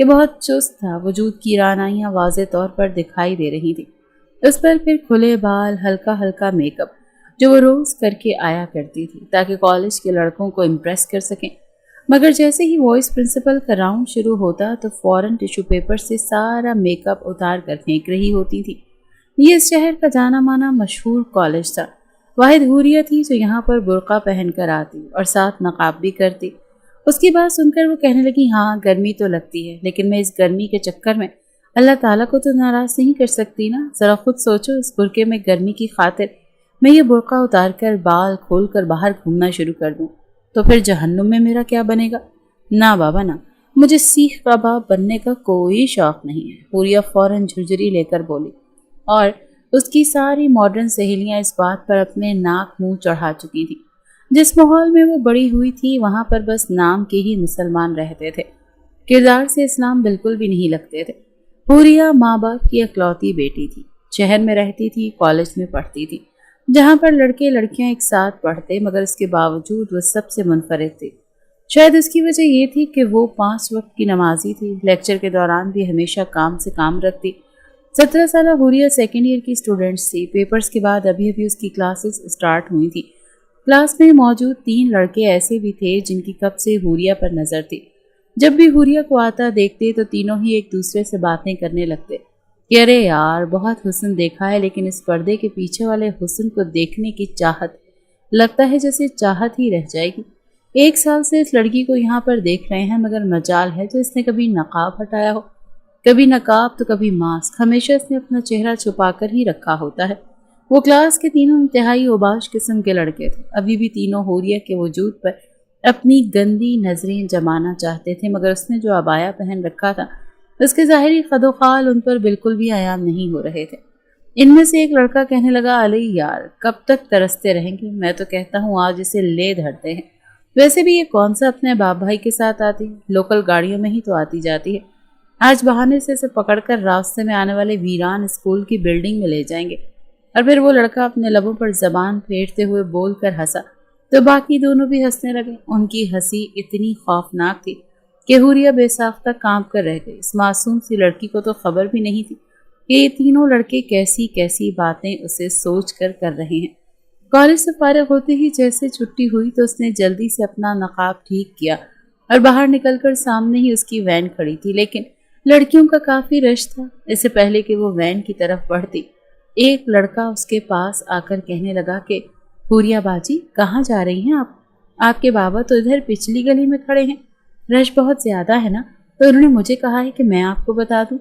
کہ بہت چست تھا، وجود کی رعنائیاں واضح طور پر دکھائی دے رہی تھی۔ اس پر پھر کھلے بال، ہلکا ہلکا میک اپ جو وہ روز کر کے آیا کرتی تھی تاکہ کالج کے لڑکوں کو امپریس کر سکیں۔ مگر جیسے ہی وائس پرنسپل کا راؤنڈ شروع ہوتا تو فوراً ٹیشو پیپر سے سارا میک اپ اتار کر پھینک رہی ہوتی تھی۔ یہ اس شہر کا جانا مانا مشہور کالج تھا۔ واحد حوریہ تھی جو یہاں پر برقع پہن کر آتی اور ساتھ نقاب بھی کرتی۔ اس کی بات سن کر وہ کہنے لگی، ہاں گرمی تو لگتی ہے، لیکن میں اس گرمی کے چکر میں اللہ تعالیٰ کو تو ناراض نہیں کر سکتی نا۔ ذرا خود سوچو، اس برقعے میں گرمی کی خاطر میں یہ برقع اتار کر بال کھول کر باہر گھومنا شروع کر دوں تو پھر جہنم میں میرا کیا بنے گا؟ نہ بابا نہ، مجھے سیخ کباب بننے کا کوئی شوق نہیں ہے، حوریہ فوراً جھرجھری لے کر بولی۔ اور اس کی ساری ماڈرن سہیلیاں اس بات پر اپنے ناک منہ چڑھا چکی تھی۔ جس ماحول میں وہ بڑی ہوئی تھی وہاں پر بس نام کے ہی مسلمان رہتے تھے، کردار سے اسلام بالکل بھی نہیں لگتے تھے۔ حوریہ ماں باپ کی اکلوتی بیٹی تھی، شہر میں رہتی تھی، کالج میں پڑھتی تھی جہاں پر لڑکے لڑکیاں ایک ساتھ پڑھتے، مگر اس کے باوجود وہ سب سے منفرد تھی۔ شاید اس کی وجہ یہ تھی کہ وہ 5 وقت کی نمازی تھی، لیکچر کے دوران بھی ہمیشہ کام سے کام رکھتی۔ 17 سالہ حوریہ سیکنڈ ایئر کی اسٹوڈنٹس تھی، پیپرز کے بعد ابھی ابھی اس کی کلاسز اسٹارٹ ہوئی تھی۔ کلاس میں موجود 3 لڑکے ایسے بھی تھے جن کی کب سے حوریہ پر نظر تھی۔ جب بھی حوریہ کو آتا دیکھتے تو تینوں ہی ایک دوسرے سے باتیں کرنے لگتے کہ ارے یار بہت حسن دیکھا ہے، لیکن اس پردے کے پیچھے والے حسن کو دیکھنے کی چاہت لگتا ہے جیسے چاہت ہی رہ جائے گی۔ 1 سال سے اس لڑکی کو یہاں پر دیکھ رہے ہیں، مگر مجال ہے جو اس نے کبھی نقاب ہٹایا ہو، کبھی نقاب تو کبھی ماسک، ہمیشہ اس نے اپنا چہرہ چھپا کر ہی رکھا ہوتا ہے۔ وہ کلاس کے تینوں انتہائی اوباش قسم کے لڑکے تھے، ابھی بھی تینوں حوریہ کے وجود پر اپنی گندی نظریں جمانا چاہتے تھے، مگر اس نے جو عبایا پہن رکھا تھا اس کے ظاہری خد و خال ان پر بالکل بھی عیان نہیں ہو رہے تھے۔ ان میں سے ایک لڑکا کہنے لگا، علی یار کب تک ترستے رہیں گے، میں تو کہتا ہوں آج اسے لے دھرتے ہیں۔ ویسے بھی یہ کون سا اپنے باپ بھائی کے ساتھ آتی ہے، لوکل گاڑیوں میں ہی تو آتی جاتی ہے۔ آج بہانے سے اسے پکڑ کر راستے میں آنے والے ویران اسکول کی بلڈنگ میں لے جائیں گے۔ اور پھر وہ لڑکا اپنے لبوں پر زبان پھیرتے ہوئے بول کر ہنسا تو باقی دونوں بھی ہنسنے لگے۔ ان کی ہنسی اتنی خوفناک تھی کہ حوریہ بے ساختہ کانپ کر رہ گئی۔ اس معصوم سی لڑکی کو تو خبر بھی نہیں تھی کہ یہ تینوں لڑکے کیسی کیسی باتیں اسے سوچ کر رہے ہیں۔ کالج سے فارغ ہوتے ہی جیسے چھٹی ہوئی تو اس نے جلدی سے اپنا نقاب ٹھیک کیا اور باہر نکل کر سامنے ہی اس کی وین کھڑی تھی، لیکن لڑکیوں کا کافی رش تھا۔ اس سے پہلے کہ وہ وین کی طرف بڑھتی ایک لڑکا اس کے پاس آ کر کہنے لگا کہ حوریہ باجی کہاں جا رہی ہیں آپ کے بابا تو ادھر پچھلی گلی میں کھڑے ہیں، رش بہت زیادہ ہے نا، تو انہوں نے مجھے کہا ہے کہ میں آپ کو بتا دوں۔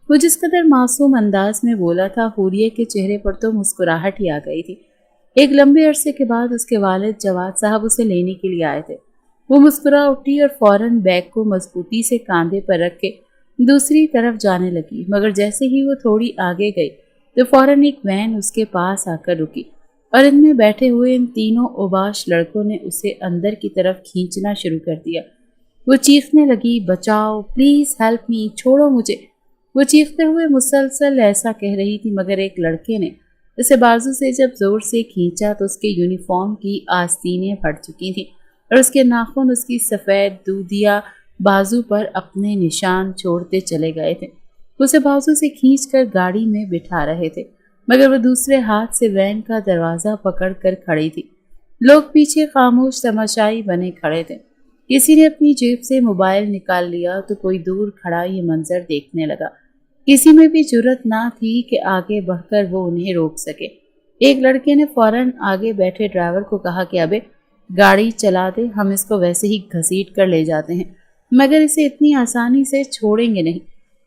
وہ جس قدر معصوم انداز میں بولا تھا، حوریہ کے چہرے پر تو مسکراہٹ ہی آ گئی تھی۔ ایک لمبے عرصے کے بعد اس کے والد جواد صاحب اسے لینے کے لیے آئے تھے۔ وہ مسکرا اٹھی اور فوراً بیگ کو مضبوطی سے کاندھے پر رکھ کے دوسری طرف جانے لگی، مگر جیسے ہی وہ تھوڑی آگے گئی تو فوراً ایک وین اس کے پاس آ کر رکی اور ان میں بیٹھے ہوئے ان تینوں اوباش لڑکوں نے اسے اندر کی طرف کھینچنا شروع کر دیا۔ وہ چیخنے لگی، بچاؤ، پلیز ہیلپ می، چھوڑو مجھے۔ وہ چیختے ہوئے مسلسل ایسا کہہ رہی تھی، مگر ایک لڑکے نے اسے بازو سے جب زور سے کھینچا تو اس کے یونیفارم کی آستینیں پھٹ چکی تھیں اور اس کے ناخن اس کی سفید دودھیا بازو پر اپنے نشان چھوڑتے چلے گئے تھے۔ اسے بازو سے کھینچ کر گاڑی میں بٹھا رہے تھے، مگر وہ دوسرے ہاتھ سے وین کا دروازہ پکڑ کر کھڑی تھی۔ لوگ پیچھے خاموش تماشائی بنے کھڑے تھے۔ کسی نے اپنی جیب سے موبائل نکال لیا تو کوئی دور کھڑا یہ منظر دیکھنے لگا۔ کسی میں بھی جرت نہ تھی کہ آگے بڑھ کر وہ انہیں روک سکے۔ ایک لڑکے نے فوراً آگے بیٹھے ڈرائیور کو کہا کہ ابے گاڑی چلا دے، ہم اس کو ویسے ہی گھسیٹ کر لے جاتے ہیں، مگر اسے اتنی آسانی سے چھوڑیں گے نہیں۔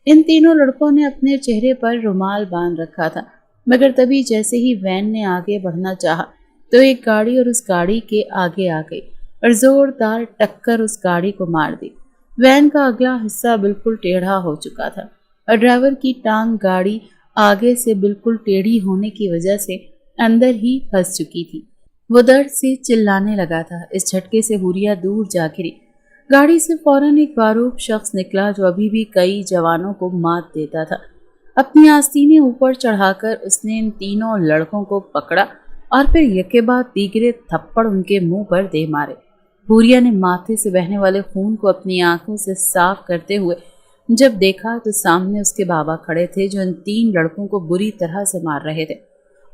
ان تینوں لڑکوں نے اپنے چہرے پر رومال باندھ رکھا تھا، مگر تبھی جیسے ہی وین نے آگے بڑھنا چاہا تو ایک گاڑی اور اس گاڑی کے آگے آ گئی اور زوردار ٹکر اس گاڑی کو مار دی۔ وین کا اگلا حصہ بالکل ٹیڑھا ہو چکا تھا اور ڈرائیور کی ٹانگ گاڑی آگے سے بالکل ٹیڑھی ہونے کی وجہ سے اندر ہی پھنس چکی تھی۔ وہ درد سے چلانے لگا تھا۔ اس جھٹکے سے حوریہ دور جا گری۔ گاڑی سے فوراً ایک باروب شخص نکلا جو ابھی بھی کئی جوانوں کو مات دیتا تھا۔ اپنی آستینیں اوپر چڑھا کر اس نے ان تینوں لڑکوں کو پکڑا اور پھر یکے بعد دیگرے تھپڑ ان کے منہ پر دے مارے۔ حوریہ نے ماتھے سے بہنے والے خون کو اپنی آنکھوں سے صاف کرتے ہوئے جب دیکھا تو سامنے اس کے بابا کھڑے تھے جو ان 3 لڑکوں کو بری طرح سے مار رہے تھے۔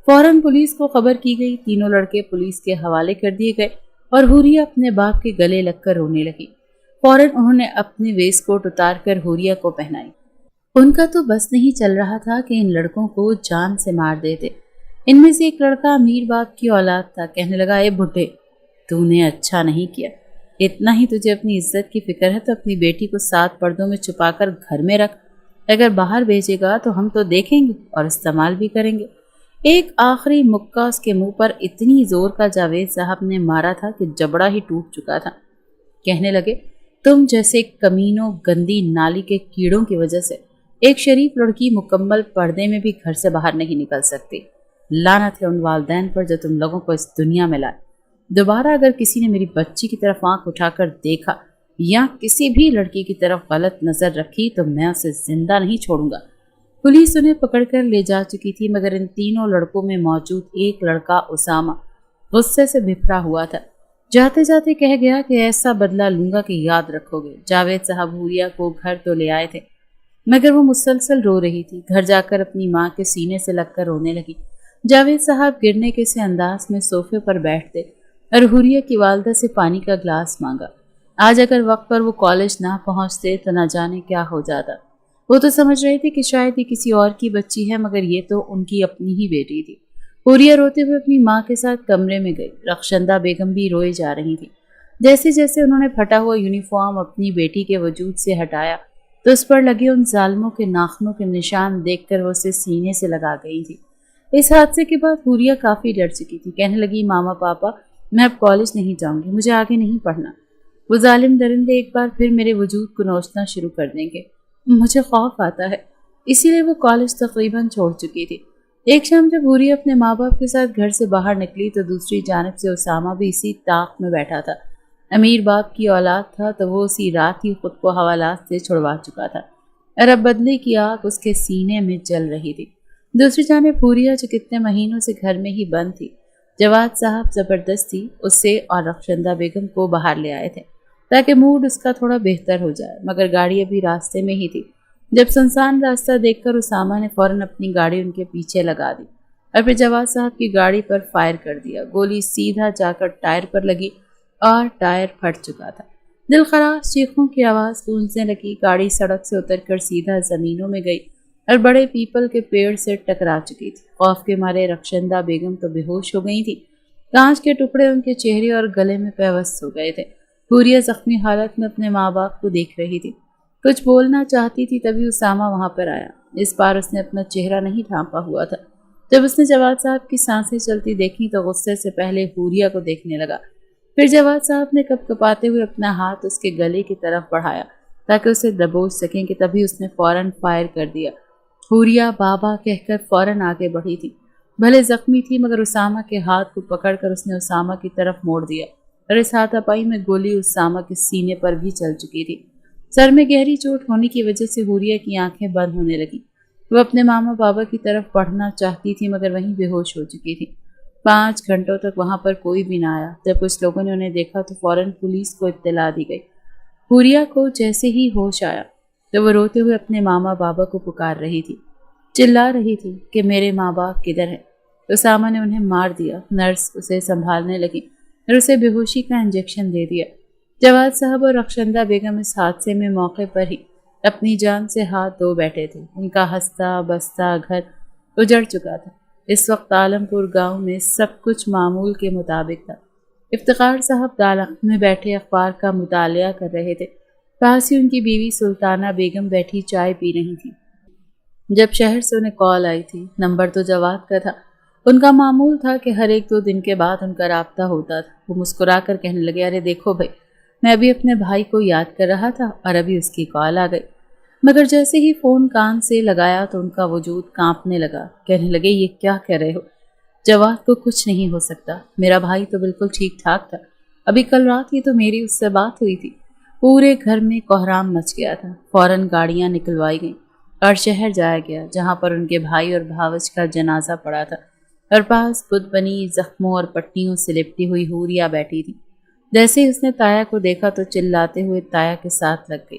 فوراً پولیس کو خبر کی گئی، تینوں لڑکے پولیس کے حوالے کر دیے گئے اور حوریہ اپنے باپ کے گلے لگ کر رونے لگی۔ فوراً انہوں نے اپنی ویسٹ کوٹ اتار کر حوریہ کو پہنائی۔ ان کا تو بس نہیں چل رہا تھا کہ ان لڑکوں کو جان سے مار دیتے۔ ان میں سے ایک لڑکا امیر باپ کی اولاد تھا، کہنے لگا، اے بڈھے، تو نے اچھا نہیں کیا، اتنا ہی تجھے اپنی عزت کی فکر ہے تو اپنی بیٹی کو 7 پردوں میں چھپا کر گھر میں رکھ، اگر باہر بھیجے گا تو ہم تو دیکھیں گے اور استعمال بھی کریں گے۔ ایک آخری مکہ اس کے منہ پر اتنی زور کا جاوید صاحب نے مارا تھا کہ جبڑا ہی ٹوٹ چکا تھا۔ کہنے لگے، تم جیسے کمینوں، گندی نالی کے کیڑوں کی وجہ سے ایک شریف لڑکی مکمل پردے میں بھی گھر سے باہر نہیں نکل سکتی۔ لعنت ہے ان والدین پر جو تم لوگوں کو اس دنیا میں لائے۔ دوبارہ اگر کسی نے میری بچی کی طرف آنکھ اٹھا کر دیکھا یا کسی بھی لڑکی کی طرف غلط نظر رکھی تو میں اسے زندہ نہیں چھوڑوں گا۔ پولیس انہیں پکڑ کر لے جا چکی تھی، مگر ان تینوں لڑکوں میں موجود ایک لڑکا اسامہ غصے سے بھپرا ہوا تھا۔ جاتے جاتے کہہ گیا کہ ایسا بدلہ لوں گا کہ یاد رکھو گے۔ جاوید صاحب حوریہ کو گھر تو لے آئے تھے، مگر وہ مسلسل رو رہی تھی۔ گھر جا کر اپنی ماں کے سینے سے لگ کر رونے لگی۔ جاوید صاحب گرنے کے سے انداز میں صوفے پر بیٹھتے اور حوریہ کی والدہ سے پانی کا گلاس مانگا۔ آج اگر وقت پر وہ کالج نہ پہنچتے تو نہ جانے کیا ہو جاتا۔ وہ تو سمجھ رہے تھے کہ شاید یہ کسی اور کی بچی ہے، مگر یہ تو ان کی اپنی ہی بیٹی تھی۔ حوریہ روتے ہوئے اپنی ماں کے ساتھ کمرے میں گئی۔ رخشندہ بیگم بھی روئے جا رہی تھی۔ جیسے جیسے انہوں نے پھٹا ہوا یونیفارم اپنی بیٹی کے وجود سے ہٹایا تو اس پر لگے ان ظالموں کے ناخنوں کے نشان دیکھ کر وہ اسے سینے سے لگا گئی تھی۔ اس حادثے کے بعد حوریہ کافی ڈر چکی تھی۔ کہنے لگی، ماما پاپا، میں اب کالج نہیں جاؤں گی، مجھے آگے نہیں پڑھنا۔ وہ ظالم درندے ایک بار پھر میرے وجود کو نوچنا شروع کر دیں گے، مجھے خوف آتا ہے۔ اسی لیے وہ کالج تقریباً چھوڑ چکی تھی۔ ایک شام جب حوریہ اپنے ماں باپ کے ساتھ گھر سے باہر نکلی تو دوسری جانب سے اسامہ بھی اسی طاق میں بیٹھا تھا۔ امیر باپ کی اولاد تھا تو وہ اسی رات ہی خود کو حوالات سے چھڑوا چکا تھا اور اب بدلے کی آگ اس کے سینے میں جل رہی تھی۔ دوسری جانب حوریہ جو کتنے مہینوں سے گھر میں ہی بند تھی، جواد صاحب زبردستی اسے اور رخشندہ بیگم کو باہر لے آئے تھے تاکہ موڈ اس کا تھوڑا بہتر ہو جائے، مگر گاڑی ابھی راستے میں ہی تھی۔ جب سنسان راستہ دیکھ کر اسامہ نے فوراً اپنی گاڑی ان کے پیچھے لگا دی اور پھر جواد صاحب کی گاڑی پر فائر کر دیا۔ گولی سیدھا جا کر ٹائر پر لگی اور ٹائر پھٹ چکا تھا۔ دل خراش چیخوں کی آواز گونجنے لگی۔ گاڑی سڑک سے اتر کر سیدھا زمینوں میں گئی اور بڑے پیپل کے پیڑ سے ٹکرا چکی تھی۔ خوف کے مارے رخشندہ بیگم تو بے ہوش ہو گئی تھی۔ کانچ کے ٹکڑے ان کے چہرے اور گلے میں پیوست ہو گئے تھے۔ حوریہ زخمی حالت میں اپنے ماں باپ کو دیکھ رہی تھی، کچھ بولنا چاہتی تھی، تبھی اسامہ وہاں پر آیا۔ اس بار اس نے اپنا چہرہ نہیں ڈھانپا ہوا تھا۔ جب اس نے جواد صاحب کی سانسیں چلتی دیکھی تو غصے سے پہلے حوریہ کو دیکھنے لگا، پھر جواد صاحب نے کپ کپاتے ہوئے اپنا ہاتھ اس کے گلے کی طرف بڑھایا تاکہ اسے دبوچ سکیں کہ تبھی اس نے فوراً فائر کر دیا۔ حوریہ بابا کہہ کر فوراً آگے بڑھی تھی، بھلے زخمی تھی مگر اسامہ کے ہاتھ کو پکڑ کر اس نے اسامہ کی طرف موڑ دیا اور اس ہاتھ پائی میں گولی اسامہ کے سینے پر بھی چل چکی تھی۔ سر میں گہری چوٹ ہونے کی وجہ سے حوریہ کی آنکھیں بند ہونے لگی۔ وہ اپنے ماما بابا کی طرف بڑھنا چاہتی تھی مگر وہیں بے ہوش ہو چکی تھی۔ 5 گھنٹوں تک وہاں پر کوئی بھی نہ آیا۔ جب کچھ لوگوں نے انہیں دیکھا تو فوراً پولیس کو اطلاع دی گئی۔ حوریہ کو جیسے ہی ہوش آیا تو وہ روتے ہوئے اپنے ماما بابا کو پکار رہی تھی، چلا رہی تھی کہ میرے ماں باپ کدھر ہیں۔ اسامہ نے انہیں مار دیا۔ نرس اسے سنبھالنے لگی اور اسے بے ہوشی کا انجیکشن دے دیا۔ جواد صاحب اور رخشندہ بیگم اس حادثے میں موقع پر ہی اپنی جان سے ہاتھ دھو بیٹھے تھے۔ ان کا ہنستا بستا گھر اجڑ چکا تھا۔ اس وقت عالم پور گاؤں میں سب کچھ معمول کے مطابق تھا۔ افتخار صاحب دالن میں بیٹھے اخبار کا مطالعہ کر رہے تھے۔ پاس ہی ان کی بیوی سلطانہ بیگم بیٹھی چائے پی رہی تھی۔ جب شہر سے انہیں کال آئی تھی، نمبر تو جواد کا تھا۔ ان کا معمول تھا کہ ہر 1-2 دن کے بعد ان کا رابطہ ہوتا تھا۔ وہ مسکرا کر کہنے لگے، ارے دیکھو بھائی، میں ابھی اپنے بھائی کو یاد کر رہا تھا اور ابھی اس کی کال آ گئی۔ مگر جیسے ہی فون کان سے لگایا تو ان کا وجود کانپنے لگا۔ کہنے لگے، یہ کیا کہہ رہے ہو؟ جواد کو کچھ نہیں ہو سکتا، میرا بھائی تو بالکل ٹھیک ٹھاک تھا، ابھی کل رات ہی تو میری اس سے بات ہوئی تھی۔ پورے گھر میں کوہرام مچ گیا تھا۔ فوراً گاڑیاں نکلوائی گئیں اور شہر جایا گیا جہاں پر ان کے بھائی اور بھاوج کا جنازہ پڑا تھا اور پاس بت بنی زخموں اور پٹیوں سے لپٹی ہوئی حوریہ بیٹھی تھی۔ جیسے ہی اس نے تایا کو دیکھا تو چلاتے ہوئے تایا کے ساتھ لگ گئی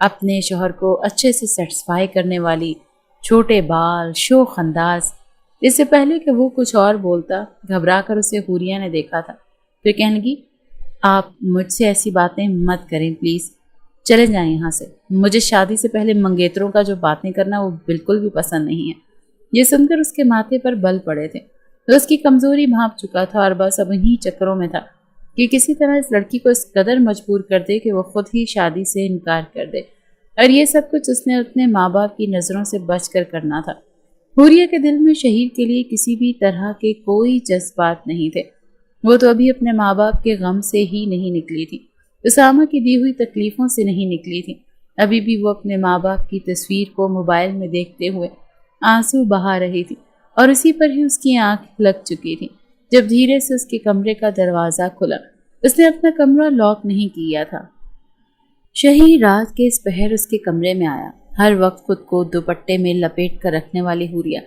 اپنے شوہر کو اچھے سے سیٹسفائی کرنے والی، چھوٹے بال، شوخ انداز۔ اس سے پہلے کہ وہ کچھ اور بولتا، گھبرا کر اسے حوریہ نے دیکھا تھا۔ پھر کہنے لگی، آپ مجھ سے ایسی باتیں مت کریں پلیز، چلے جائیں یہاں سے۔ مجھے شادی سے پہلے منگیتروں کا جو باتیں کرنا وہ بالکل بھی پسند نہیں ہے۔ یہ سن کر اس کے ماتھے پر بل پڑے تھے۔ وہ اس کی کمزوری بھانپ چکا تھا اور بس اب انہی چکروں میں تھا کہ کسی طرح اس لڑکی کو اس قدر مجبور کر دے کہ وہ خود ہی شادی سے انکار کر دے، اور یہ سب کچھ اس نے اپنے ماں باپ کی نظروں سے بچ کر کرنا تھا۔ حوریہ کے دل میں شہیر کے لیے کسی بھی طرح کے کوئی جذبات نہیں تھے۔ وہ تو ابھی اپنے ماں باپ کے غم سے ہی نہیں نکلی تھی، اسامہ کی دی ہوئی تکلیفوں سے نہیں نکلی تھی۔ ابھی بھی وہ اپنے ماں باپ کی تصویر کو موبائل میں دیکھتے ہوئے آنسو بہا رہی تھی، اور اسی پر ہی اس کی آنکھ لگ چکی تھی جب دھیرے سے اس کے کمرے کا دروازہ کھلا۔ اس نے اپنا کمرہ لاک نہیں کیا تھا۔ شہیر رات کے اس پہر اس کے کمرے میں آیا، ہر وقت خود کو دوپٹے میں لپیٹ کر رکھنے والی حوریہ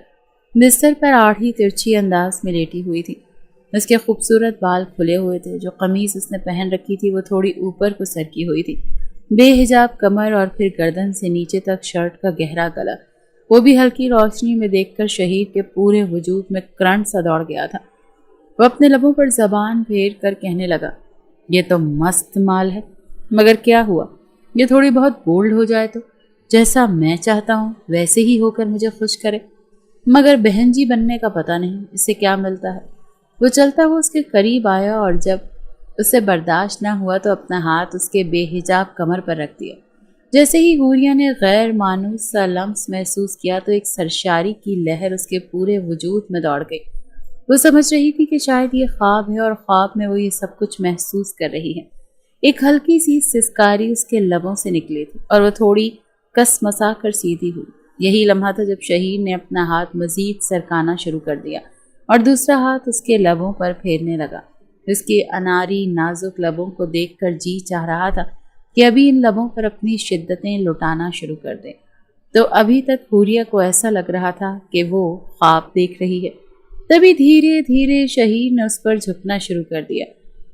بستر پر آڑھی ترچھی انداز میں لیٹی ہوئی تھی۔ اس کے خوبصورت بال کھلے ہوئے تھے، جو قمیض اس نے پہن رکھی تھی وہ تھوڑی اوپر کو سرکی ہوئی تھی۔ بے حجاب کمر اور پھر گردن سے نیچے تک شرٹ کا گہرا گلا، وہ بھی ہلکی روشنی میں دیکھ کر شہیر کے پورے وجود میں کرنٹ سا دوڑ گیا تھا۔ وہ اپنے لبوں پر زبان پھیر کر کہنے لگا، یہ تو مست مال ہے، مگر کیا ہوا؟ یہ تھوڑی بہت بولڈ ہو جائے تو جیسا میں چاہتا ہوں ویسے ہی ہو کر مجھے خوش کرے، مگر بہن جی بننے کا پتہ نہیں اس سے کیا ملتا ہے۔ وہ چلتا ہوا اس کے قریب آیا اور جب اسے برداشت نہ ہوا تو اپنا ہاتھ اس کے بے حجاب کمر پر رکھ دیا۔ جیسے ہی حوریہ نے غیر مانوس سا لمس محسوس کیا تو ایک سرشاری کی لہر اس کے پورے وجود میں دوڑ گئی۔ وہ سمجھ رہی تھی کہ شاید یہ خواب ہے، اور خواب میں وہ یہ سب کچھ محسوس کر رہی ہے۔ ایک ہلکی سی سسکاری اس کے لبوں سے نکلی تھی اور وہ تھوڑی کس مسا کر سیدھی ہوئی۔ یہی لمحہ تھا جب شہیر نے اپنا ہاتھ مزید سرکانا شروع کر دیا اور دوسرا ہاتھ اس کے لبوں پر پھیرنے لگا۔ اس کے اناری نازک لبوں کو دیکھ کر جی چاہ رہا تھا کہ ابھی ان لبوں پر اپنی شدتیں لٹانا شروع کر دے۔ تو ابھی تک حوریہ کو ایسا لگ رہا تھا کہ وہ خواب دیکھ رہی ہے۔ تبھی دھیرے دھیرے شہیر نے اس پر جھکنا شروع کر دیا۔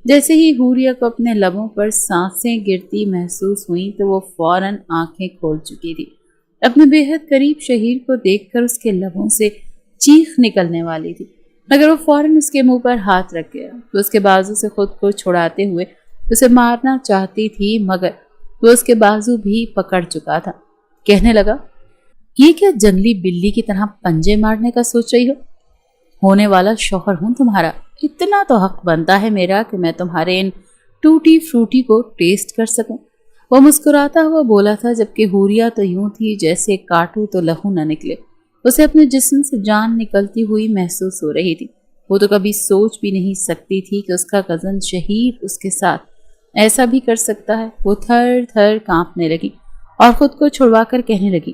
جیسے ہی حوریہ کو اپنے لبوں پر سانسیں گرتی محسوس ہوئیں تو وہ فوراً آنکھیں کھول چکی تھی۔ اپنے بے حد قریب شہیر کو دیکھ کر اس کے لبوں سے چیخ نکلنے والی تھی، مگر وہ فوراً اس کے منہ پر ہاتھ رکھ گیا۔ تو اس کے بازو سے خود کو چھڑاتے ہوئے اسے مارنا چاہتی تھی، مگر وہ اس کے بازو بھی پکڑ چکا تھا۔ کہنے لگا، یہ کیا جنگلی بلی کی طرح پنجے مارنے کا سوچ رہی ہو؟ ہونے والا شوہر ہوں تمہارا، اتنا تو حق بنتا ہے میرا کہ میں تمہارے ان ٹوٹی فروٹی کو ٹیسٹ کر سکوں۔ وہ مسکراتا ہوا بولا تھا، جبکہ حوریہ تو یوں تھی جیسے کاٹو تو لہو نہ نکلے۔ اسے اپنے جسم سے جان نکلتی ہوئی محسوس ہو رہی تھی۔ وہ تو کبھی سوچ بھی نہیں سکتی تھی کہ اس کا کزن شہیر اس کے ساتھ ایسا بھی کر سکتا ہے۔ وہ تھر تھر کانپنے لگی اور خود کو چھڑوا کر کہنے لگی،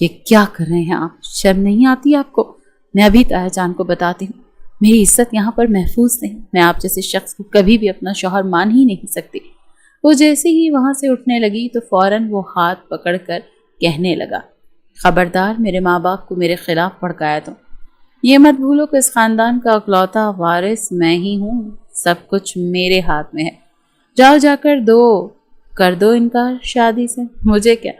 یہ کیا کر رہے ہیں آپ؟ شرم نہیں آتی آپ کو؟ میں ابھی تایا جان کو بتاتی ہوں، میری عزت یہاں پر محفوظ نہیں، میں آپ جیسے شخص کو کبھی بھی اپنا شوہر مان ہی نہیں سکتی۔ وہ جیسے ہی وہاں سے اٹھنے لگی تو فوراً وہ ہاتھ پکڑ کر کہنے لگا، خبردار میرے ماں باپ کو میرے خلاف بھڑکایا تو یہ مت بھولو کہ اس خاندان کا اکلوتا وارث میں ہی ہوں، سب کچھ میرے ہاتھ میں ہے۔ جاؤ جا کر دو انکار شادی سے، مجھے کیا،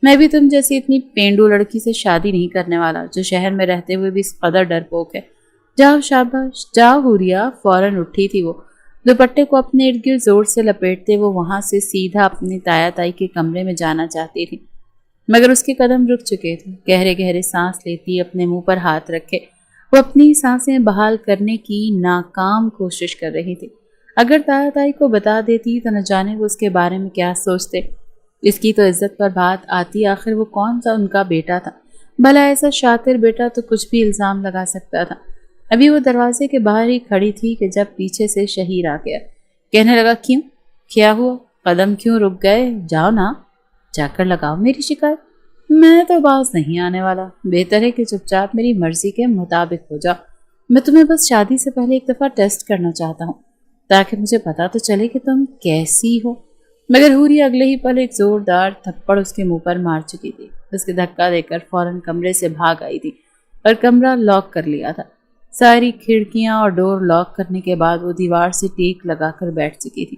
میں بھی تم جیسی اتنی پینڈو لڑکی سے شادی نہیں کرنے والا جو شہر میں رہتے ہوئے بھی اس قدر ڈرپوک ہے۔ جاؤ شاباش جاؤ۔ حوریہ فوراً اٹھی تھی۔ وہ دوپٹے کو اپنے ارد گرد زور سے لپیٹتے وہ وہاں سے سیدھا اپنی تایا تائی کے کمرے میں جانا چاہتی تھی، مگر اس کے قدم رک چکے تھے۔ گہرے گہرے سانس لیتی اپنے منہ پر ہاتھ رکھے وہ اپنی سانسیں بحال کرنے کی ناکام کوشش کر رہی تھی۔ اگر تایا تائی کو بتا دیتی تو نہ جانے وہ اس کے بارے میں کیا سوچتے۔ اس کی تو عزت پر بات آتی، آخر وہ کون سا ان کا بیٹا تھا؟ بھلا ایسا شاطر بیٹا تو کچھ بھی الزام لگا سکتا تھا۔ ابھی وہ دروازے کے باہر ہی کھڑی تھی کہ جب پیچھے سے شہیر آ گیا۔ کہنے لگا، کیوں؟ کیا ہوا؟ قدم کیوں رک گئے؟ جاؤ نا، جا کر لگاؤ میری شکایت۔ میں تو باز نہیں آنے والا، بہتر ہے کہ چپ چاپ میری مرضی کے مطابق ہو جاؤ۔ میں تمہیں بس شادی سے پہلے ایک دفعہ ٹیسٹ کرنا چاہتا ہوں تاکہ مجھے پتا تو چلے کہ تم کیسی ہو۔ مگر حوریہ اگلے ہی پل ایک زوردار تھپڑ اس کے منہ پر مار چکی تھی۔ اس کے دھکا دے کر فوراً کمرے سے بھاگ آئی تھی اور کمرہ لاک کر لیا تھا۔ ساری کھڑکیاں اور ڈور لاک کرنے کے بعد وہ دیوار سے ٹیک لگا کر بیٹھ چکی تھی۔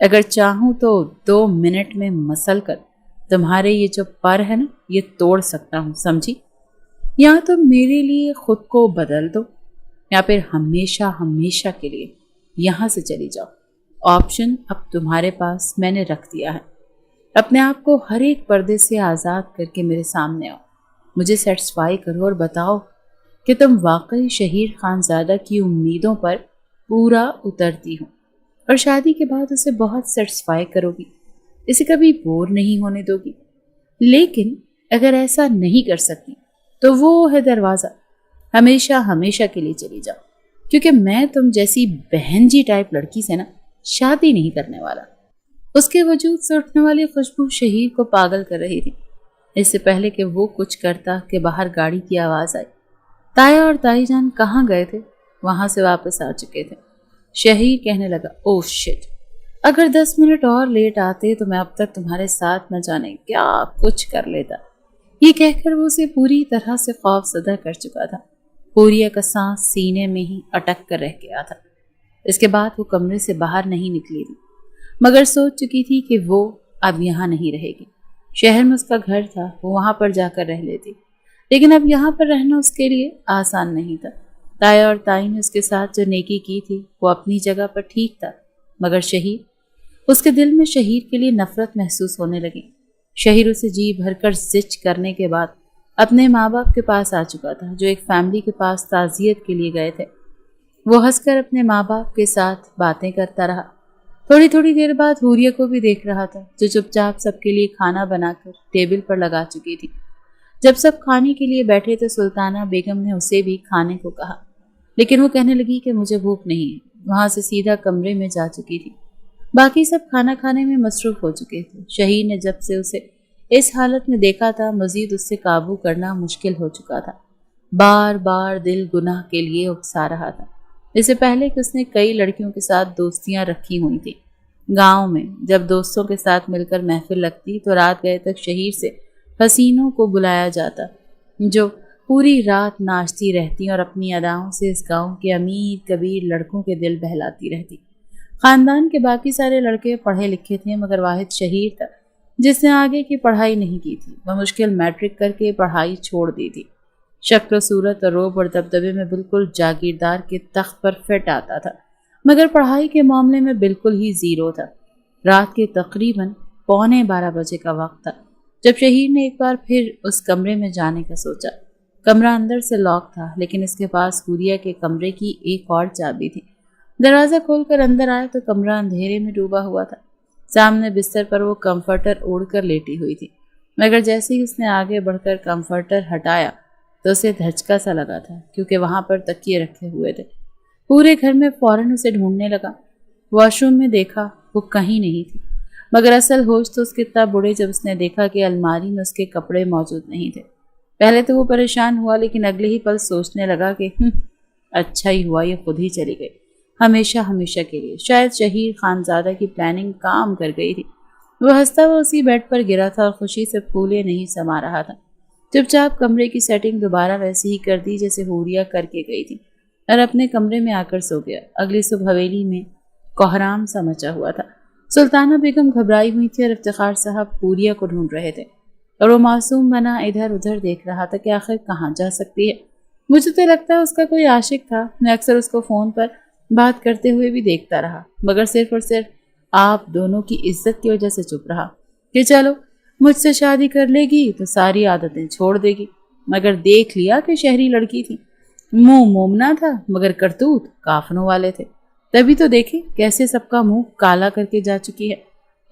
اگر چاہوں تو 2 منٹ میں مسل کر تمہارے یہ جو پر ہے نا یہ توڑ سکتا ہوں، سمجھی؟ یا تم میرے لیے خود کو بدل دو یا پھر ہمیشہ ہمیشہ کے لیے یہاں سے چلی جاؤ۔ آپشن اب تمہارے پاس میں نے رکھ دیا ہے۔ اپنے آپ کو ہر ایک پردے سے آزاد کر کے میرے سامنے آؤ، مجھے سیٹسفائی کرو اور بتاؤ کہ تم واقعی شہیر خانزادہ کی امیدوں پر پورا اترتی ہو اور شادی کے بعد اسے بہت سیٹسفائی کرو گی، اسے کبھی بور نہیں ہونے دو گی۔ لیکن اگر ایسا نہیں کر سکتی تو وہ ہے دروازہ، ہمیشہ ہمیشہ کے لیے چلی جاؤ، کیونکہ میں تم جیسی بہن جی ٹائپ لڑکی سے نا شادی نہیں کرنے والا۔ اس کے وجود سے اٹھنے والی خوشبو شہیر کو پاگل کر رہی تھی۔ اس سے پہلے کہ وہ کچھ کرتا کہ باہر گاڑی کی آواز آئی۔ تایا اور تائی جان کہاں گئے تھے؟ وہاں سے واپس آ چکے تھے۔ شہیر کہنے لگا، اوہ شٹ، اگر 10 منٹ اور لیٹ آتے تو میں اب تک تمہارے ساتھ نہ جانے کیا کچھ کر لیتا۔ یہ کہہ کر وہ اسے پوری طرح سے خوف زدہ کر چکا تھا۔ پوریا کا سانس سینے میں ہی اٹک کر رہ گیا تھا۔ اس کے بعد وہ کمرے سے باہر نہیں نکلی تھی، مگر سوچ چکی تھی کہ وہ اب یہاں نہیں رہے گی۔ شہر میں اس کا گھر تھا، وہ وہاں پر جا کر رہ لیتی، لیکن اب یہاں پر رہنا اس کے لیے آسان نہیں تھا۔ تایا اور تائی نے اس کے ساتھ جو نیکی کی تھی وہ اپنی جگہ پر ٹھیک تھا، مگر شہیر، اس کے دل میں شہیر کے لیے نفرت محسوس ہونے لگی۔ شہیر اسے جی بھر کر زچ کرنے کے بعد اپنے ماں باپ کے پاس آ چکا تھا، جو ایک فیملی کے پاس تعزیت کے لیے گئے تھے۔ وہ ہنس کر اپنے ماں باپ کے ساتھ باتیں کرتا رہا۔ تھوڑی دیر بعد حوریہ کو بھی دیکھ رہا تھا، جو چپ چاپ سب کے لیے کھانا بنا کر ٹیبل پر لگا چکی تھی۔ جب سب کھانے کے لیے بیٹھے تو سلطانہ بیگم نے اسے بھی کھانے کو کہا، لیکن وہ کہنے لگی کہ مجھے بھوک نہیں ہے، وہاں سے سیدھا کمرے میں جا چکی تھی۔ باقی سب کھانا کھانے میں مصروف ہو چکے تھے۔ شہیر نے جب سے اسے اس حالت میں دیکھا تھا، مزید اس سے قابو کرنا مشکل ہو چکا تھا۔ بار بار دل گناہ کے لیے اکسا رہا تھا۔ اس سے پہلے کہ اس نے کئی لڑکیوں کے ساتھ دوستیاں رکھی ہوئی تھیں۔ گاؤں میں جب دوستوں کے ساتھ مل کر محفل لگتی تو رات گئے تک شہیر سے حسینوں کو بلایا جاتا، جو پوری رات ناچتی رہتی اور اپنی اداؤں سے اس گاؤں کے امیر کبیر لڑکوں کے دل بہلاتی رہتی۔ خاندان کے باقی سارے لڑکے پڑھے لکھے تھے، مگر واحد شہیر تھا جس نے آگے کی پڑھائی نہیں کی تھی۔ وہ مشکل میٹرک کر کے پڑھائی چھوڑ دی تھی۔ شکل و صورت اور روب اور دبدبے میں بالکل جاگیردار کے تخت پر فٹ آتا تھا، مگر پڑھائی کے معاملے میں بالکل ہی زیرو تھا۔ رات کے تقریباً 11:15 کا وقت تھا جب شہیر نے ایک بار پھر اس کمرے میں جانے کا سوچا۔ کمرہ اندر سے لاک تھا، لیکن اس کے پاس حوریہ کے کمرے کی ایک اور چابی تھی۔ دروازہ کھول کر اندر آیا تو کمرہ اندھیرے میں ڈوبا ہوا تھا۔ سامنے بستر پر وہ کمفرٹر اوڑھ کر لیٹی ہوئی تھی، مگر جیسے ہی اس نے آگے بڑھ کر کمفرٹر ہٹایا تو اسے دھچکا سا لگا تھا، کیونکہ وہاں پر تکیے رکھے ہوئے تھے۔ پورے گھر میں فوراً اسے ڈھونڈنے لگا۔ واش روم میں دیکھا، وہ کہیں نہیں تھی، مگر اصل ہوش تو اس کے تب بڑھے جب اس نے دیکھا کہ الماری میں اس کے کپڑے موجود نہیں تھے۔ پہلے تو وہ پریشان ہوا، لیکن اگلے ہی پل سوچنے لگا کہ اچھا ہی ہوا یہ خود ہی چلی گئی، ہمیشہ ہمیشہ کے لیے۔ شاید شہیر خانزادہ کی پلاننگ کام کر گئی تھی۔ وہ ہنستا ہوا اسی بیڈ پر گرا تھا اور خوشی سے پھولے نہیں سما رہا تھا۔ چپ چاپ کمرے کی سیٹنگ دوبارہ ویسی ہی کر دی جیسے حوریہ کر کے گئی تھی، اور اپنے کمرے میں آ کر سو گیا۔ اگلی صبح حویلی میں کوہرام سا مچا ہوا تھا۔ سلطانہ بیگم گھبرائی ہوئی تھی اور افتخار صاحب حوریہ کو ڈھونڈ رہے تھے، اور وہ معصوم بنا ادھر ادھر دیکھ رہا تھا کہ آخر کہاں جا سکتی ہے۔ مجھے تو لگتا ہے اس کا کوئی عاشق تھا، میں اکثر اس کو فون پر بات کرتے ہوئے بھی دیکھتا رہا، مگر صرف اور صرف آپ دونوں کی عزت کی وجہ سے چپ رہا کہ چلو مجھ سے شادی کر لے گی تو ساری عادتیں چھوڑ دے گی۔ مگر دیکھ لیا کہ شہری لڑکی تھی، منہ مومنا تھا مگر کرتوت کافنوں والے تھے، تبھی تو دیکھیں کیسے سب کا منہ کالا کر کے جا چکی ہے۔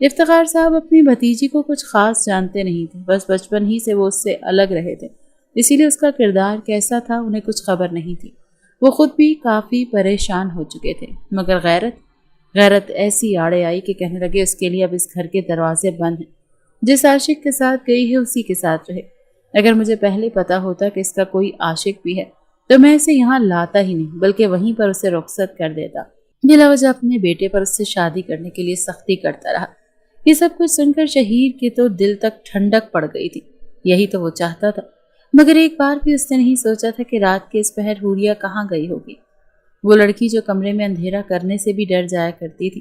افتخار صاحب اپنی بھتیجی کو کچھ خاص جانتے نہیں تھے، بس بچپن ہی سے وہ اس سے الگ رہے تھے، اسی لیے اس کا کردار کیسا تھا انہیں کچھ خبر نہیں تھی۔ وہ خود بھی کافی پریشان ہو چکے تھے، مگر غیرت ایسی آڑے آئی کہ کہنے لگے اس کے لیے اب اس گھر کے دروازے بند ہیں، جس عاشق کے ساتھ گئی ہے اسی کے ساتھ رہے۔ اگر مجھے پہلے پتا ہوتا کہ اس کا کوئی عاشق بھی ہے تو میں اسے یہاں لاتا ہی نہیں، بلکہ وہیں پر اسے رخصت کر دیتا۔ بلا وجہ اپنے بیٹے پر اس سے شادی کرنے کے لیے سختی کرتا رہا۔ یہ سب کچھ سن کر شہیر کے تو دل تک ٹھنڈک پڑ گئی تھی، یہی تو وہ چاہتا تھا۔ مگر ایک بار بھی اس نے نہیں سوچا تھا کہ رات کے اس پہر حوریہ کہاں گئی ہوگی، وہ لڑکی جو کمرے میں اندھیرا کرنے سے بھی ڈر جایا کرتی تھی۔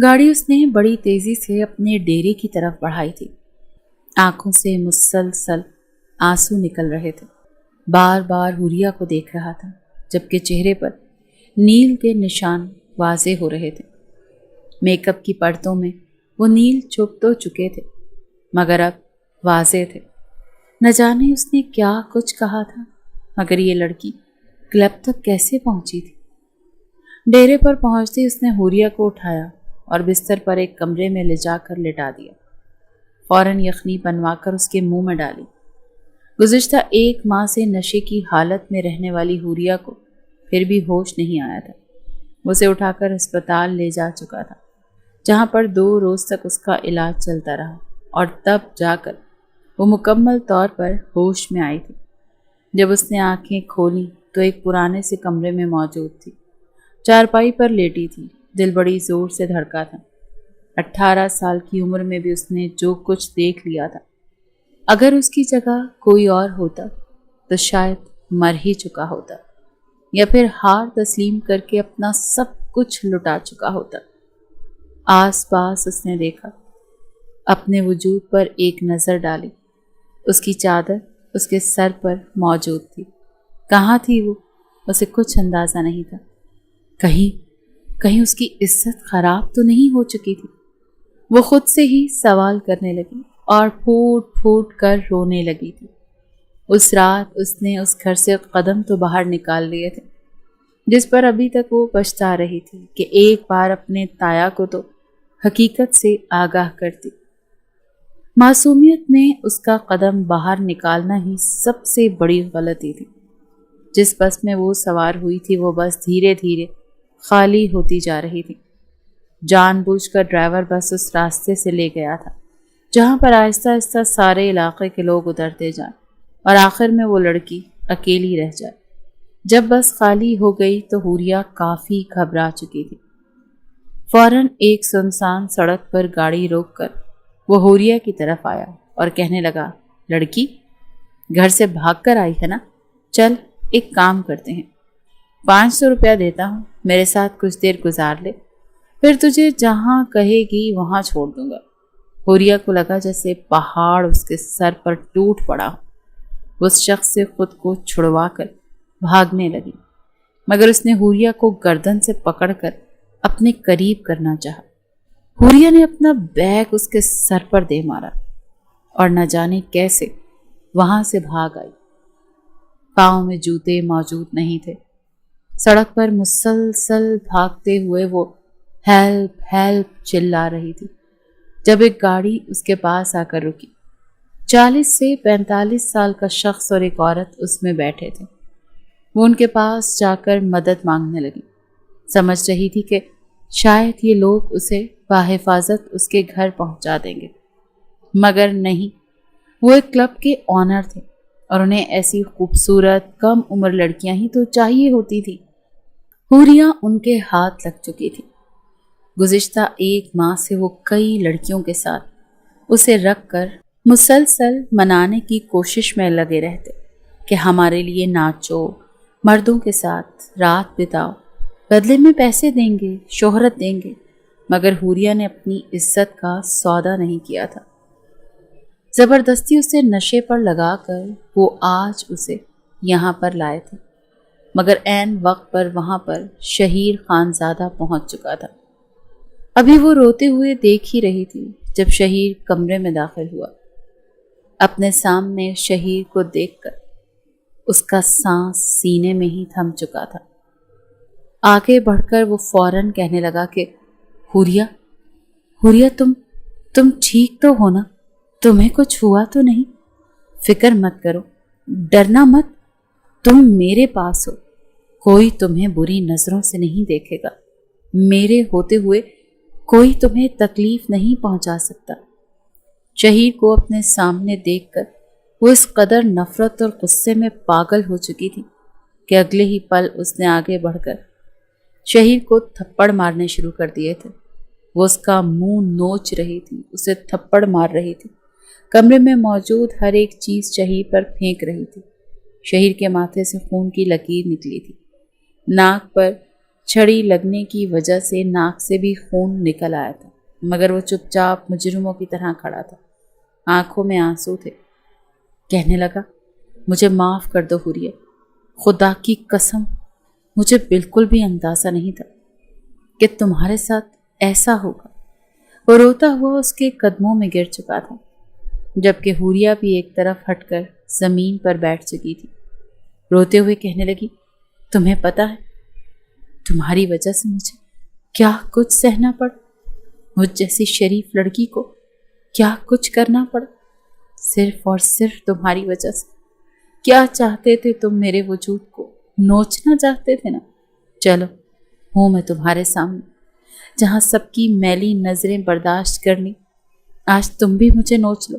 گاڑی اس نے بڑی تیزی سے اپنے ڈیرے کی طرف بڑھائی تھی۔ آنکھوں سے مسلسل آنسو نکل رہے تھے۔ بار بار حوریہ کو دیکھ رہا تھا، جبکہ چہرے پر نیل کے نشان واضح ہو رہے تھے۔ میک اپ کی پرتوں میں وہ نیل چھپ تو چکے تھے، مگر اب واضح تھے۔ نہ جانے اس نے کیا کچھ کہا تھا، مگر یہ لڑکی کلب تک کیسے پہنچی تھی؟ ڈیرے پر پہنچتے اس نے حوریہ کو اٹھایا اور بستر پر ایک کمرے میں لے جا کر لٹا دیا۔ فوراً یخنی بنوا کر اس کے منہ میں ڈالی۔ گزشتہ 1 ماہ سے نشے کی حالت میں رہنے والی حوریہ کو پھر بھی ہوش نہیں آیا تھا۔ وہ اسے اٹھا کر ہسپتال لے جا چکا تھا، جہاں پر 2 روز تک اس کا علاج چلتا رہا، اور تب جا کر وہ مکمل طور پر ہوش میں آئی تھی۔ جب اس نے آنکھیں کھولی تو ایک پرانے سے کمرے میں موجود تھی۔ چارپائی پر لیٹی تھی، دل بڑی زور سے دھڑکا تھا۔ 18 سال کی عمر میں بھی اس نے جو کچھ دیکھ لیا تھا، اگر اس کی جگہ کوئی اور ہوتا تو شاید مر ہی چکا ہوتا، یا پھر ہار تسلیم کر کے اپنا سب کچھ لٹا چکا ہوتا۔ آس پاس اس نے دیکھا، اپنے وجود پر ایک نظر ڈالی۔ اس کی چادر اس کے سر پر موجود تھی۔ کہاں تھی وہ؟ اسے کچھ اندازہ نہیں تھا۔ کہیں اس کی عزت خراب تو نہیں ہو چکی تھی؟ وہ خود سے ہی سوال کرنے لگی اور پھوٹ پھوٹ کر رونے لگی تھی۔ اس رات اس نے اس گھر سے قدم تو باہر نکال لیے تھے، جس پر ابھی تک وہ پچھتا رہی تھی کہ ایک بار اپنے تایا کو تو حقیقت سے آگاہ کرتی۔ معصومیت میں اس کا قدم باہر نکالنا ہی سب سے بڑی غلطی تھی۔ جس بس میں وہ سوار ہوئی تھی وہ بس دھیرے دھیرے خالی ہوتی جا رہی تھی۔ جان بوجھ کر ڈرائیور بس اس راستے سے لے گیا تھا جہاں پر آہستہ آہستہ سارے علاقے کے لوگ اترتے جائیں اور آخر میں وہ لڑکی اکیلی رہ جائے۔ جب بس خالی ہو گئی تو حوریہ کافی گھبرا چکی تھی۔ فوراً ایک سنسان سڑک پر گاڑی روک کر وہ حوریہ کی طرف آیا اور کہنے لگا، لڑکی گھر سے بھاگ کر آئی ہے نا؟ چل ایک کام کرتے ہیں، 500 روپیہ دیتا ہوں، میرے ساتھ کچھ دیر گزار لے، پھر تجھے جہاں کہے گی وہاں چھوڑ دوں گا۔ حوریہ کو لگا جیسے پہاڑ اس کے سر پر ٹوٹ پڑا ہو۔ وہ اس شخص سے خود کو چھڑوا کر بھاگنے لگی، مگر اس نے حوریہ کو گردن سے پکڑ کر اپنے قریب کرنا چاہا۔ حوریہ نے اپنا بیگ اس کے سر پر دے مارا اور نہ جانے کیسے وہاں سے بھاگ آئی۔ پاؤں میں جوتے موجود نہیں تھے۔ سڑک پر مسلسل بھاگتے ہوئے وہ ہیلپ ہیلپ چلا رہی تھی جب ایک گاڑی اس کے پاس آ کر رکی۔ 40 سے 45 سال کا شخص اور ایک عورت اس میں بیٹھے تھے۔ وہ ان کے پاس جا کر مدد مانگنے لگی، سمجھ رہی تھی کہ شاید یہ لوگ اسے بحفاظت اس کے گھر پہنچا دیں گے، مگر نہیں، وہ ایک کلب کے آنر تھے اور انہیں ایسی خوبصورت کم عمر لڑکیاں ہی تو چاہیے ہوتی تھی۔ حوریہ ان کے ہاتھ لگ چکی تھی۔ گزشتہ 1 ماہ سے وہ کئی لڑکیوں کے ساتھ اسے رکھ کر مسلسل منانے کی کوشش میں لگے رہتے کہ ہمارے لیے ناچو، مردوں کے ساتھ رات بتاؤ، بدلے میں پیسے دیں گے، شہرت دیں گے، مگر حوریہ نے اپنی عزت کا سودا نہیں کیا تھا۔ زبردستی اسے نشے پر لگا کر وہ آج اسے یہاں پر لائے تھے، مگر عین وقت پر وہاں پر شہیر خانزادہ پہنچ چکا تھا۔ ابھی وہ روتے ہوئے دیکھ ہی رہی تھی جب شہیر کمرے میں داخل ہوا۔ اپنے سامنے شہیر کو دیکھ کر اس کا سانس سینے میں ہی تھم چکا تھا۔ آگے بڑھ کر وہ فوراً کہنے لگا کہ حوریہ تم ٹھیک تو ہو نا؟ تمہیں کچھ ہوا تو نہیں؟ فکر مت کرو، ڈرنا مت، تم میرے پاس ہو، کوئی تمہیں بری نظروں سے نہیں دیکھے گا، میرے ہوتے ہوئے کوئی تمہیں تکلیف نہیں پہنچا سکتا۔ شہیر کو اپنے سامنے دیکھ کر وہ اس قدر نفرت اور غصے میں پاگل ہو چکی تھی کہ اگلے ہی پل اس نے آگے بڑھ کر شہیر کو تھپڑ مارنے شروع کر دیے تھے۔ وہ اس کا منہ نوچ رہی تھی، اسے تھپڑ مار رہی تھی، کمرے میں موجود ہر ایک چیز شہیر پر پھینک رہی تھی۔ شہیر کے ماتھے سے خون کی لکیر نکلی تھی، ناک پر چھڑی لگنے کی وجہ سے ناک سے بھی خون نکل آیا تھا، مگر وہ چپ چاپ مجرموں کی طرح کھڑا تھا، آنکھوں میں آنسو تھے۔ کہنے لگا، مجھے معاف کر دو حوریہ، خدا کی قسم مجھے بالکل بھی اندازہ نہیں تھا کہ تمہارے ساتھ ایسا ہوگا۔ وہ روتا ہوا اس کے قدموں میں گر چکا تھا، جبکہ حوریہ بھی ایک طرف ہٹ کر زمین پر بیٹھ چکی تھی۔ روتے ہوئے کہنے لگی، تمہیں پتہ ہے تمہاری وجہ سے مجھے کیا کچھ سہنا پڑا، مجھ جیسی شریف لڑکی کو کیا کچھ کرنا پڑا، صرف اور صرف تمہاری وجہ سے۔ کیا چاہتے تھے تم میرے وجود کو نوچنا چاہتے تھے نا؟ چلو ہوں میں تمہارے سامنے، جہاں سب کی میلی نظریں برداشت کرنی، آج تم بھی مجھے نوچ لو۔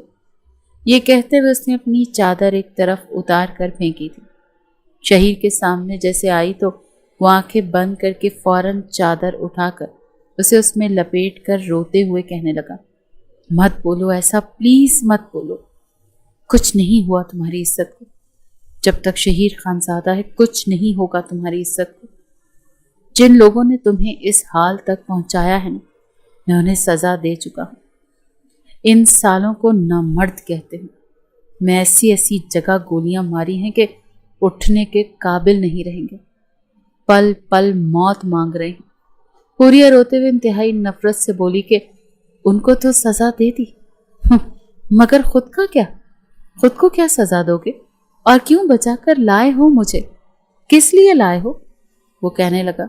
یہ کہتے ہوئے اس نے اپنی چادر ایک طرف اتار کر پھینکی تھی۔ شہیر کے سامنے جیسے آئی تو وہ آنکھیں بند کر کے فوراً چادر اٹھا کر اسے اس میں لپیٹ کر روتے ہوئے کہنے لگا، مت بولو ایسا، پلیز مت بولو، کچھ نہیں ہوا تمہاری عزت کو، جب تک شہیر خانزادہ ہے کچھ نہیں ہوگا تمہاری عزت کو۔ جن لوگوں نے تمہیں اس حال تک پہنچایا ہے نا، میں انہیں سزا دے چکا ہوں۔ ان سالوں کو نامرد کہتے ہیں۔ میں ایسی ایسی جگہ گولیاں ماری ہیں کہ اٹھنے کے قابل نہیں رہیں گے، پل پل موت مانگ رہے ہیں۔ حوریہ روتے ہوئے انتہائی نفرت سے بولی کہ ان کو تو سزا دے دی، مگر خود کا کیا؟ خود کو کیا سزا دو گے؟ اور کیوں بچا کر لائے ہو مجھے؟ کس لیے لائے ہو؟ وہ کہنے لگا،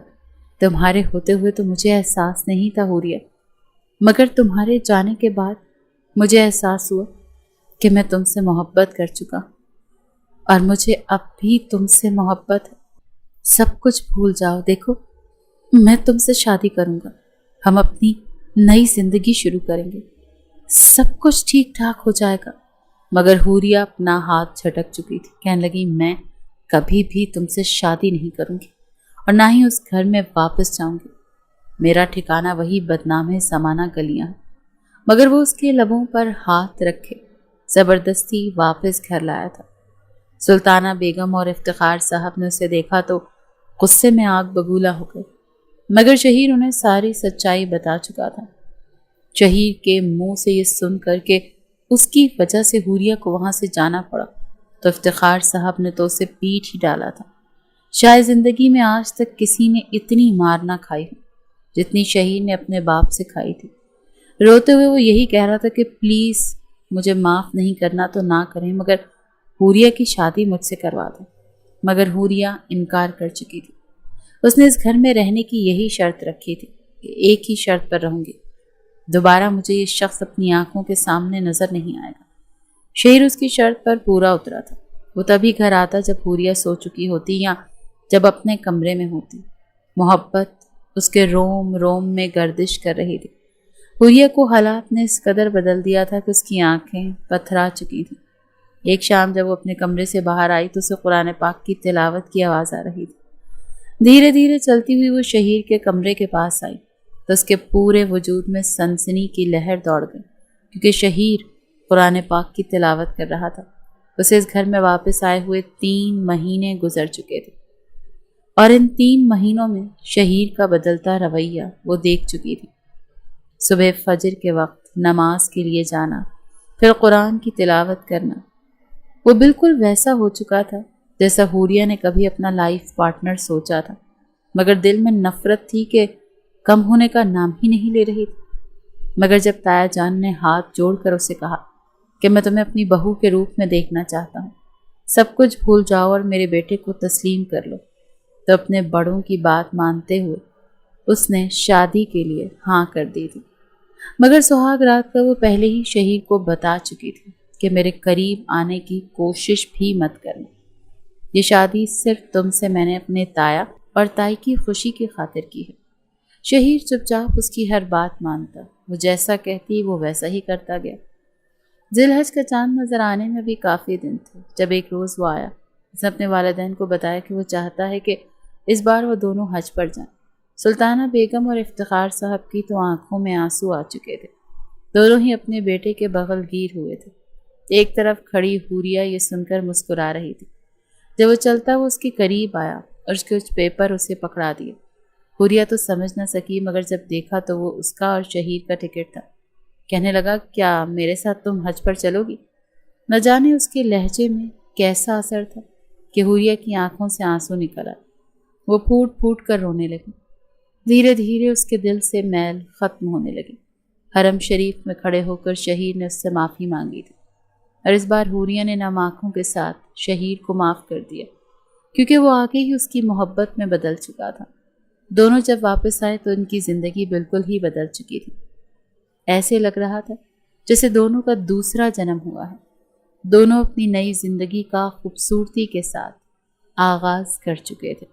تمہارے ہوتے ہوئے تو مجھے احساس نہیں تھا حوریہ، مگر تمہارے جانے کے بعد مجھے احساس ہوا کہ میں تم سے محبت کر چکا ہوں، اور مجھے اب بھی تم سے محبت ہے۔ سب کچھ بھول جاؤ، دیکھو میں تم سے شادی کروں گا، ہم اپنی نئی زندگی شروع کریں گے، سب کچھ ٹھیک ٹھاک ہو جائے گا۔ مگر حوریہ اپنا ہاتھ جھٹک چکی تھی، کہنے لگی، میں کبھی بھی تم سے شادی نہیں کروں گی اور نہ ہی اس گھر میں واپس جاؤں گی۔ میرا ٹھکانہ وہی بدنام زمانہ گلیاں ہیں۔ مگر وہ اس کے لبوں پر ہاتھ رکھے زبردستی واپس گھر لایا تھا۔ سلطانہ بیگم اور افتخار صاحب نے اسے دیکھا تو غصے میں آگ بگولا ہو گئے، مگر شہیر انہیں ساری سچائی بتا چکا تھا۔ شہیر کے منہ سے یہ سن کر کہ اس کی وجہ سے حوریہ کو وہاں سے جانا پڑا تو افتخار صاحب نے تو اسے پیٹ ہی ڈالا تھا۔ شاید زندگی میں آج تک کسی نے اتنی مار نہ کھائی ہو جتنی شہیر نے اپنے باپ سے کھائی تھی۔ روتے ہوئے وہ یہی کہہ رہا تھا کہ پلیز مجھے معاف نہیں کرنا تو نہ کریں، مگر حوریہ کی شادی مجھ سے کروا دیں۔ مگر حوریہ انکار کر چکی تھی۔ اس نے اس گھر میں رہنے کی یہی شرط رکھی تھی کہ ایک ہی شرط پر رہوں گی، دوبارہ مجھے یہ شخص اپنی آنکھوں کے سامنے نظر نہیں آئے گا۔ شہیر اس کی شرط پر پورا اترا تھا۔ وہ تبھی گھر آتا جب حوریہ سو چکی ہوتی یا جب اپنے کمرے میں ہوتی۔ محبت اس کے روم روم میں گردش کر رہی تھی۔ حوریہ کو حالات نے اس قدر بدل دیا تھا کہ اس کی آنکھیں پتھرا چکی تھیں۔ ایک شام جب وہ اپنے کمرے سے باہر آئی تو اسے قرآن پاک کی تلاوت کی آواز آ رہی تھی۔ دھیرے دھیرے چلتی ہوئی وہ شہیر کے کمرے کے پاس آئی تو اس کے پورے وجود میں سنسنی کی لہر دوڑ گئی، کیونکہ شہیر قرآن پاک کی تلاوت کر رہا تھا۔ اسے اس گھر میں واپس آئے ہوئے 3 مہینے گزر چکے تھے، اور ان 3 مہینوں میں شہیر کا بدلتا رویہ وہ دیکھ چکی تھی۔ صبح فجر کے وقت نماز کے لیے جانا، پھر قرآن کی تلاوت کرنا، وہ بالکل ویسا ہو چکا تھا جیسا حوریہ نے کبھی اپنا لائف پارٹنر سوچا تھا، مگر دل میں نفرت تھی کہ کم ہونے کا نام ہی نہیں لے رہی تھی۔ مگر جب تایا جان نے ہاتھ جوڑ کر اسے کہا کہ میں تمہیں اپنی بہو کے روپ میں دیکھنا چاہتا ہوں، سب کچھ بھول جاؤ اور میرے بیٹے کو تسلیم کر لو، تو اپنے بڑوں کی بات مانتے ہوئے اس نے شادی کے لیے ہاں کر دی تھی۔ مگر سہاگ رات کا وہ پہلے ہی شہیر کو بتا چکی تھی کہ میرے قریب آنے کی کوشش بھی مت کرنا، یہ شادی صرف تم سے میں نے اپنے تایا اور تائی کی خوشی کی خاطر کی ہے۔ شہیر چپ چاپ اس کی ہر بات مانتا، وہ جیسا کہتی وہ ویسا ہی کرتا گیا۔ ذی الحج کا چاند نظر آنے میں بھی کافی دن تھے جب ایک روز وہ آیا۔ اس نے اپنے والدین کو بتایا کہ وہ چاہتا ہے کہ اس بار وہ دونوں حج پر جائیں۔ سلطانہ بیگم اور افتخار صاحب کی تو آنکھوں میں آنسو آ چکے تھے، دونوں ہی اپنے بیٹے کے بغل گیر ہوئے تھے۔ ایک طرف کھڑی حوریہ یہ سن کر مسکرا رہی تھی۔ جب وہ چلتا وہ اس کے قریب آیا اور اس کے کچھ پیپر اسے پکڑا دیے۔ حوریہ تو سمجھ نہ سکی، مگر جب دیکھا تو وہ اس کا اور شہیر کا ٹکٹ تھا۔ کہنے لگا، کیا میرے ساتھ تم حج پر چلو گی؟ نہ جانے اس کے لہجے میں کیسا اثر تھا کہ حوریہ کی آنکھوں سے آنسو نکل آئے۔ وہ پھوٹ پھوٹ کر رونے لگی۔ دھیرے دھیرے اس کے دل سے میل ختم ہونے لگی۔ حرم شریف میں کھڑے ہو کر شہیر نے اس سے معافی مانگی تھی، اور اس بار حوریہ نے نم آنکھوں کے ساتھ شہیر کو معاف کر دیا، کیونکہ وہ آگے ہی اس کی محبت میں بدل چکا تھا۔ دونوں جب واپس آئے تو ان کی زندگی بالکل ہی بدل چکی تھی۔ ایسے لگ رہا تھا جیسے دونوں کا دوسرا جنم ہوا ہے۔ دونوں اپنی نئی زندگی کا خوبصورتی کے ساتھ آغاز کر چکے تھے۔